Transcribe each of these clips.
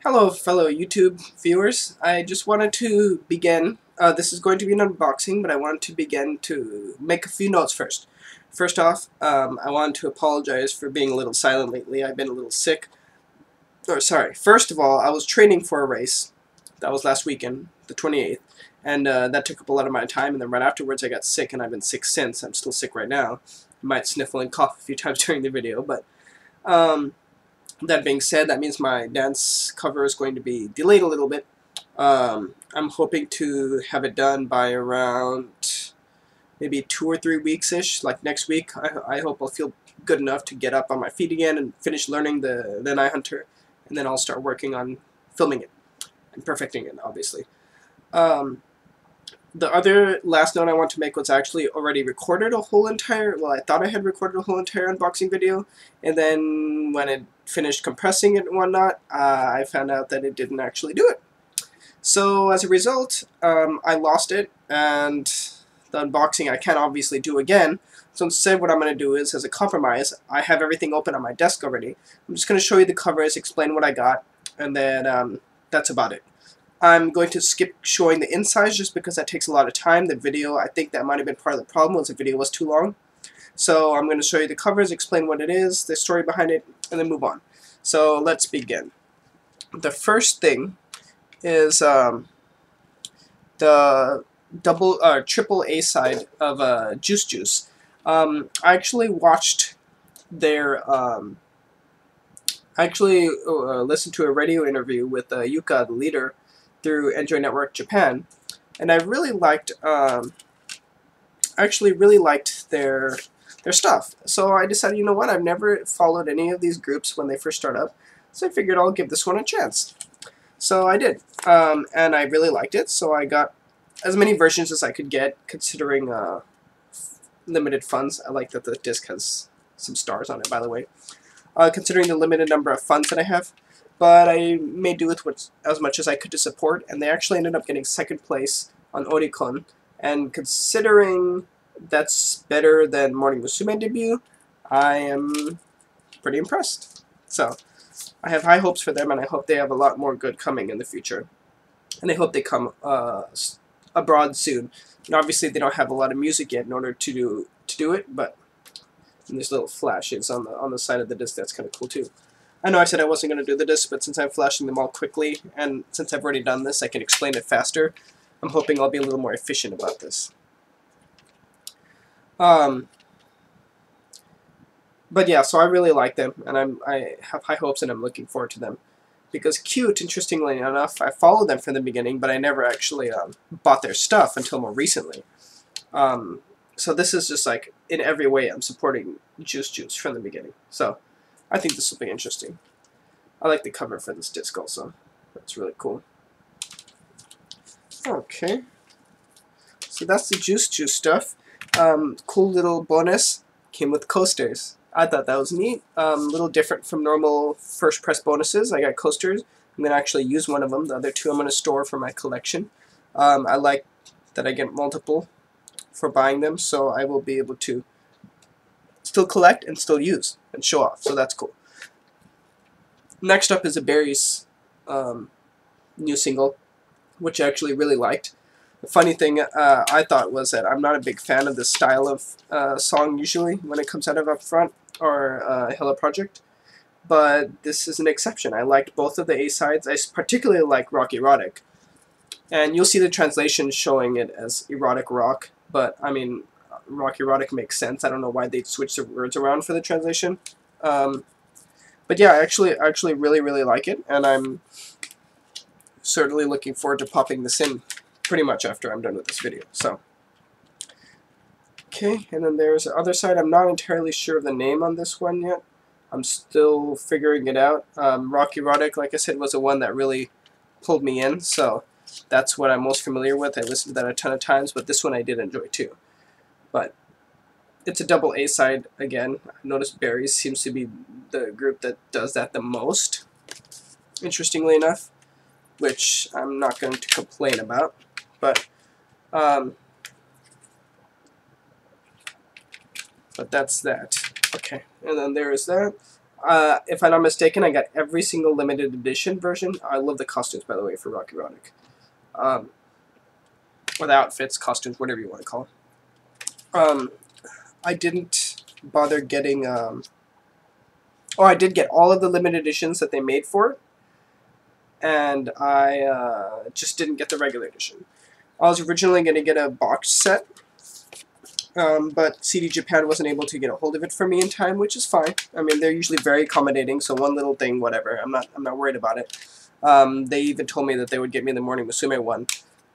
Hello, fellow YouTube viewers. I just wanted to begin. This is going to be an unboxing, but I wanted to begin to make a few notes first. First off, I wanted to apologize for being a little silent lately. I've been a little sick. Or, sorry. First of all, I was training for a race. That was last weekend, the 28th. And that took up a lot of my time. And then right afterwards, I got sick, and I've been sick since. I'm still sick right now. I might sniffle and cough a few times during the video, but... that being said, that means my dance cover is going to be delayed a little bit. I'm hoping to have it done by around maybe 2 or 3 weeks-ish, like next week. I hope I'll feel good enough to get up on my feet again and finish learning the Night Hunter, and then I'll start working on filming it and perfecting it, obviously. The other last note I want to make was actually already recorded a whole entire, well, I thought I had recorded a whole entire unboxing video, and then when it finished compressing it and whatnot, I found out that it didn't actually do it. So as a result, I lost it, and the unboxing I can't obviously do again. So instead what I'm going to do is, as a compromise, I have everything open on my desk already. I'm just going to show you the covers, explain what I got, and then that's about it. I'm going to skip showing the insides just because that takes a lot of time. The video, I think that might have been part of the problem, was the video was too long. So I'm going to show you the covers, explain what it is, the story behind it, and then move on. So let's begin. The first thing is the triple A side of Juice Juice. I actually watched their listened to a radio interview with Yuka, the leader, through Enjoy Network Japan, and I really liked, their stuff. So I decided, you know what, I've never followed any of these groups when they first start up, so I figured I'll give this one a chance. So I did, and I really liked it, so I got as many versions as I could get, considering limited funds. I like that the disc has some stars on it, by the way. Considering the limited number of funds that I have. But I made do with as much as I could to support, and they actually ended up getting second place on Oricon. And considering that's better than Morning Musume debut, I am pretty impressed. So, I have high hopes for them, and I hope they have a lot more good coming in the future. And I hope they come abroad soon. And obviously they don't have a lot of music yet in order to do it, but there's little flashes on the side of the disc. That's kind of cool too. I know I said I wasn't going to do the disc, but since I'm flashing them all quickly, and since I've already done this, I can explain it faster. I'm hoping I'll be a little more efficient about this. But yeah, so I really like them, and I have high hopes, and I'm looking forward to them. Because C-ute, interestingly enough, I followed them from the beginning, but I never actually bought their stuff until more recently. So this is just like, in every way, I'm supporting Juice Juice from the beginning. So I think this will be interesting. I like the cover for this disc also. That's really cool. Okay. So that's the Juice Juice stuff. Cool little bonus. Came with coasters. I thought that was neat. A little different from normal first press bonuses. I got coasters. I'm going to actually use one of them. The other two I'm going to store for my collection. I like that I get multiple for buying them, so I will be able to still collect and still use and show off, so that's cool. Next up is a Berries new single, which I actually really liked. The funny thing I thought was that I'm not a big fan of this style of song usually when it comes out of Upfront or Hello Project, but this is an exception. I liked both of the A-sides. I particularly like Rock Erotic, and you'll see the translation showing it as Erotic Rock, but I mean, Rock Erotic makes sense. I don't know why they switched the words around for the translation. But yeah, I actually really like it, and I'm certainly looking forward to popping this in pretty much after I'm done with this video. So, okay, and then there's the other side. I'm not entirely sure of the name on this one yet. I'm still figuring it out. Rock Erotic, like I said, was the one that really pulled me in, so that's what I'm most familiar with. I listened to that a ton of times, but this one I did enjoy too. But it's a double A side again. I noticed Berries seems to be the group that does that the most, interestingly enough, which I'm not going to complain about. But that's that. Okay, and then there is that. If I'm not mistaken, I got every single limited edition version. I love the costumes, by the way, for Erotic. Or the outfits, costumes, whatever you want to call it. I didn't bother getting... I did get all of the limited editions that they made for it. And I just didn't get the regular edition. I was originally going to get a box set, but CD Japan wasn't able to get a hold of it for me in time, which is fine. I mean, they're usually very accommodating, so one little thing, whatever. I'm not worried about it. They even told me that they would get me the Morning Musume one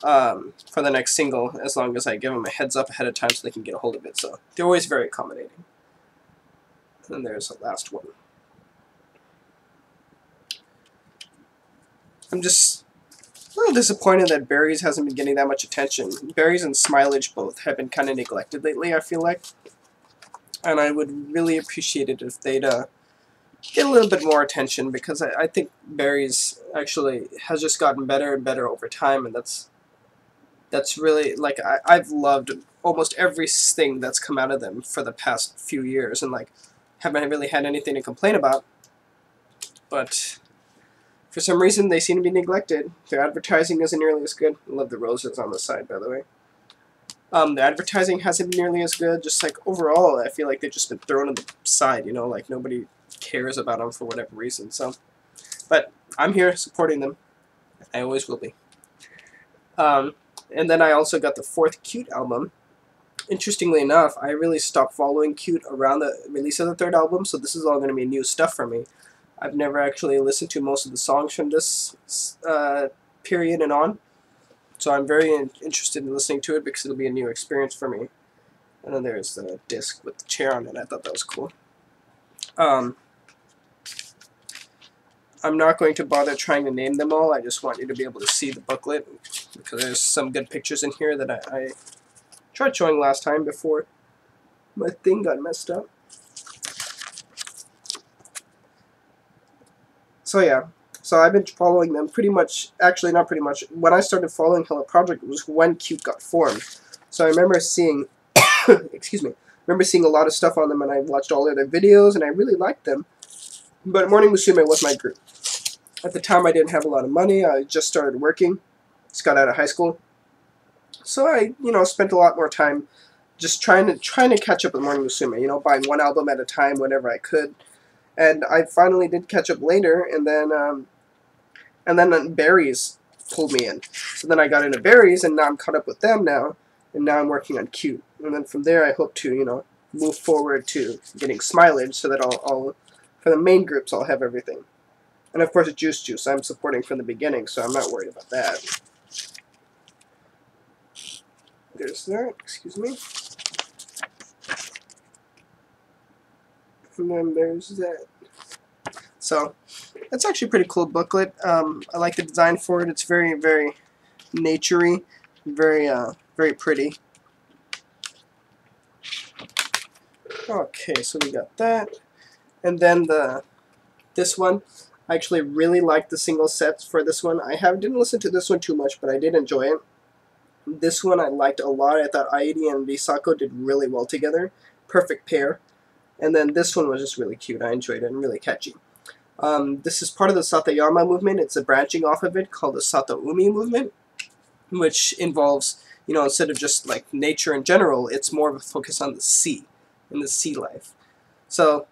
for the next single, as long as I give them a heads up ahead of time so they can get a hold of it. So they're always very accommodating. And then there's the last one. I'm just a little disappointed that Berries hasn't been getting that much attention. Berries and Smilage both have been kind of neglected lately, I feel like. And I would really appreciate it if they'd get a little bit more attention, because I think Berries actually has just gotten better and better over time, and that's really, like, I've loved almost everything that's come out of them for the past few years, and, like, haven't really had anything to complain about. But for some reason, they seem to be neglected. Their advertising isn't nearly as good. I love the roses on the side, by the way. The advertising hasn't been nearly as good. Just, like, overall, I feel like they've just been thrown on the side, you know? Like, nobody cares about them for whatever reason, so. But I'm here supporting them. I always will be. And then I also got the 4th C-ute album. Interestingly enough, I really stopped following C-ute around the release of the 3rd album, so this is all going to be new stuff for me. I've never actually listened to most of the songs from this period and on, so I'm very interested in listening to it because it'll be a new experience for me. And then there's the disc with the chair on it. I thought that was cool. I'm not going to bother trying to name them all. I just want you to be able to see the booklet, because there's some good pictures in here that I tried showing last time before my thing got messed up. So yeah, so I've been following them pretty much, actually not pretty much, when I started following Hello Project was when C-ute got formed. So I remember seeing, excuse me, seeing a lot of stuff on them, and I watched all of their videos, and I really liked them. But Morning Musume was my group. At the time I didn't have a lot of money, I just started working, just got out of high school. So I, spent a lot more time just trying to catch up with Morning Musume, buying one album at a time whenever I could. And I finally did catch up later, and then Berries pulled me in. So then I got into Berries, and now I'm caught up with them now, and now I'm working on C-ute. And then from there I hope to, move forward to getting Smilage, so that I'll for the main groups I'll have everything. And of course Juice I'm supporting from the beginning, so I'm not worried about that. There's that, excuse me. And then there's that. So, that's actually a pretty cool booklet. I like the design for it. It's very, very nature-y, very, very pretty. Okay, so we got that. And then this one, I actually really like the single sets for this one. I didn't listen to this one too much, but I did enjoy it. This one I liked a lot. I thought Airi and Risako did really well together. Perfect pair. And then this one was just really cute. I enjoyed it and really catchy. This is part of the Satayama movement. It's a branching off of it called the Satoumi movement, which involves, instead of just like nature in general, it's more of a focus on the sea and the sea life. So,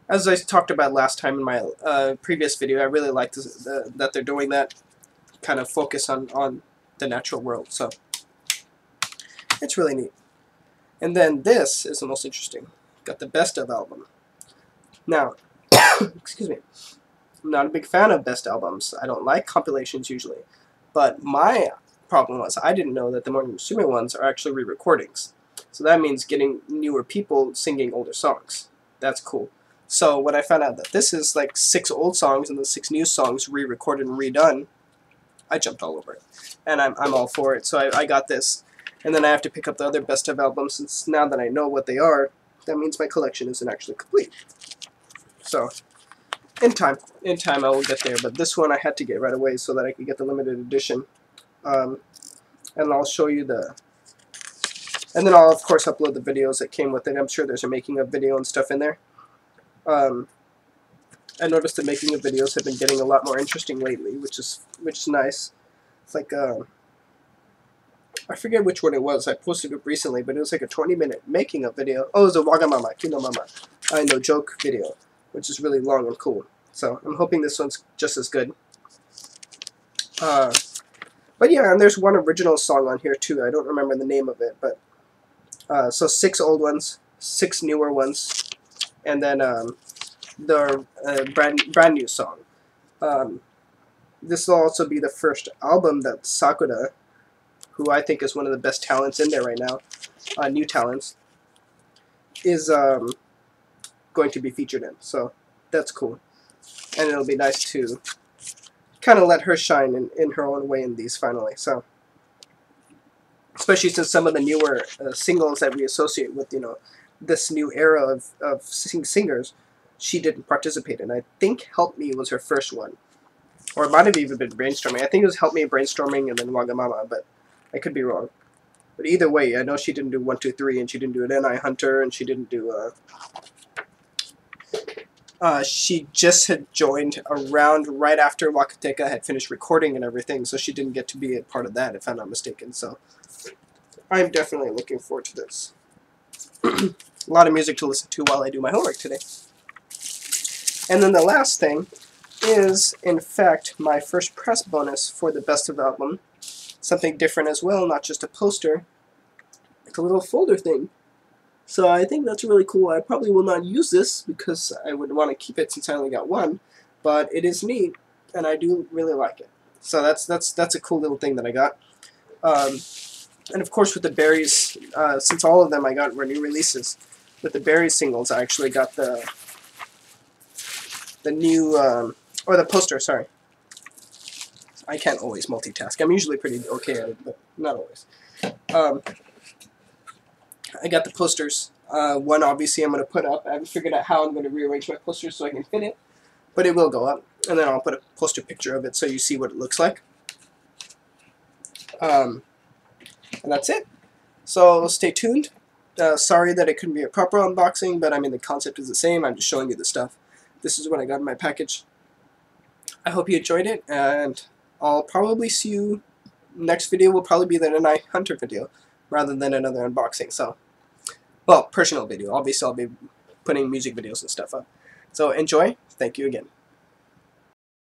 as I talked about last time in my previous video, I really like that they're doing that kind of focus on the natural world. So, it's really neat. And then this is the most interesting. Got the Best Of album. Now, excuse me, I'm not a big fan of best albums. I don't like compilations usually. But my problem was I didn't know that the Morning Musume ones are actually re-recordings. So that means getting newer people singing older songs. That's cool. So when I found out that this is like 6 old songs and the 6 new songs re-recorded and redone, I jumped all over it. And I'm all for it. So I got this. And then I have to pick up the other Best Of albums, since now that I know what they are, that means my collection isn't actually complete. So, in time I will get there, but this one I had to get right away so that I could get the limited edition. And I'll show you and then I'll of course upload the videos that came with it. I'm sure there's a making of video and stuff in there. I noticed the making of videos have been getting a lot more interesting lately, which is nice. It's like I forget which one it was. I posted it recently, but it was like a 20-minute making of video. Oh, it was a Wagamama, Kino Mama, I know joke video, which is really long and cool. So I'm hoping this one's just as good. But yeah, and there's one original song on here too. I don't remember the name of it, but so 6 old ones, 6 newer ones, and then the brand new song. This will also be the first album that Sakura, who I think is one of the best talents in there right now, new talents, is going to be featured in. So that's cool, and it'll be nice to kind of let her shine in her own way in these finally. So especially since some of the newer singles that we associate with, you know, this new era of singers, she didn't participate in. I think Help Me was her first one, or it might have even been Brainstorming. I think it was Help Me, Brainstorming, and then Wagamama, but I could be wrong. But either way, I know she didn't do 1, 2, 3, and she didn't do an N.I. Hunter, and she didn't do she just had joined around right after Wakateka had finished recording and everything, so she didn't get to be a part of that, if I'm not mistaken. So I'm definitely looking forward to this. A lot of music to listen to while I do my homework today. And then the last thing is, in fact, my first press bonus for the Best of Album. Something different as well, not just a poster. It's a little folder thing. So I think that's really cool. I probably will not use this because I would want to keep it since I only got one, but it is neat, and I do really like it. So that's a cool little thing that I got. And of course with the Berries, since all of them I got were new releases, with the Berries singles I actually got the new, or the poster, sorry. I can't always multitask. I'm usually pretty okay at it, but not always. I got the posters. One obviously I'm going to put up. I haven't figured out how I'm going to rearrange my posters so I can fit it, but it will go up. And then I'll put a poster picture of it so you see what it looks like. And that's it. So stay tuned. Sorry that it couldn't be a proper unboxing, but I mean the concept is the same. I'm just showing you the stuff. This is what I got in my package. I hope you enjoyed it, and I'll probably see you. Next video will probably be the N.I. Hunter video rather than another unboxing. So, well, personal video. Obviously I'll be putting music videos and stuff up. So enjoy. Thank you again.